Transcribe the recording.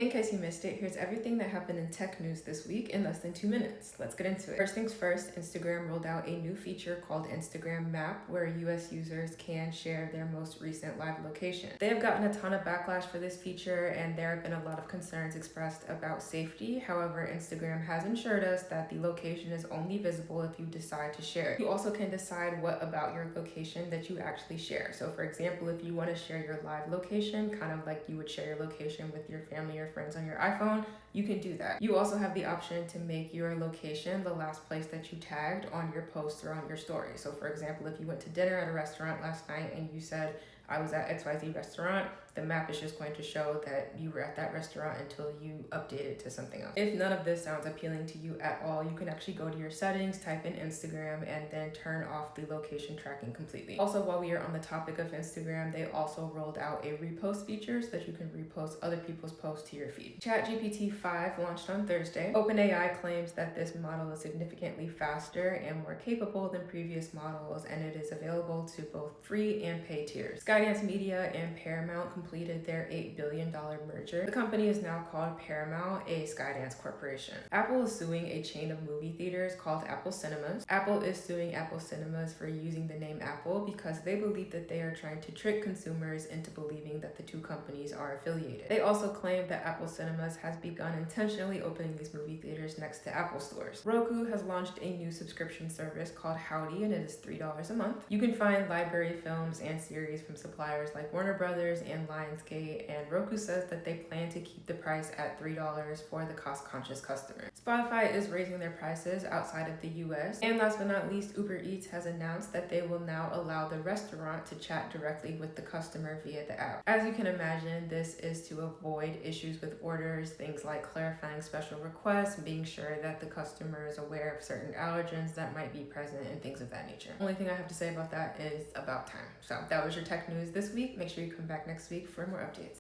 In case you missed it, here's everything that happened in tech news this week in less than 2 minutes. Let's get into it. First things first, Instagram rolled out a new feature called Instagram Map, where US users can share their most recent live location. They have gotten a ton of backlash for this feature, and there have been a lot of concerns expressed about safety. However, Instagram has assured us that the location is only visible if you decide to share it. You also can decide what about your location that you actually share. So for example, if you want to share your live location, kind of like you would share your location with your family or friends on your iPhone, you can do that. You also have the option to make your location the last place that you tagged on your post or on your story. So for example, if you went to dinner at a restaurant last night and you said, I was at XYZ restaurant, the map is just going to show that you were at that restaurant until you update it to something else. If none of this sounds appealing to you at all, you can actually go to your settings, type in Instagram, and then turn off the location tracking completely. Also, while we are on the topic of Instagram, they also rolled out a repost feature so that you can repost other people's posts to your feed. ChatGPT 5 launched on Thursday. OpenAI claims that this model is significantly faster and more capable than previous models, and it is available to both free and pay tiers. Skydance Media and Paramount completed their $8 billion merger. The company is now called Paramount, a Skydance corporation. Apple is suing a chain of movie theaters called Apple Cinemas. Apple is suing Apple Cinemas for using the name Apple because they believe that they are trying to trick consumers into believing that the two companies are affiliated. They also claim that Apple Cinemas has begun intentionally opening these movie theaters next to Apple stores. Roku has launched a new subscription service called Howdy, and it is $3 a month. You can find library films and series from suppliers like Warner Brothers and Lionsgate, and Roku says that they plan to keep the price at $3 for the cost-conscious customer. Spotify is raising their prices outside of the US. And last but not least, Uber Eats has announced that they will now allow the restaurant to chat directly with the customer via the app. As you can imagine, this is to avoid issues with orders, things like clarifying special requests, being sure that the customer is aware of certain allergens that might be present, and things of that nature. Only thing I have to say about that is about time. So that was your tech news this week. Make sure you come back next week for more updates.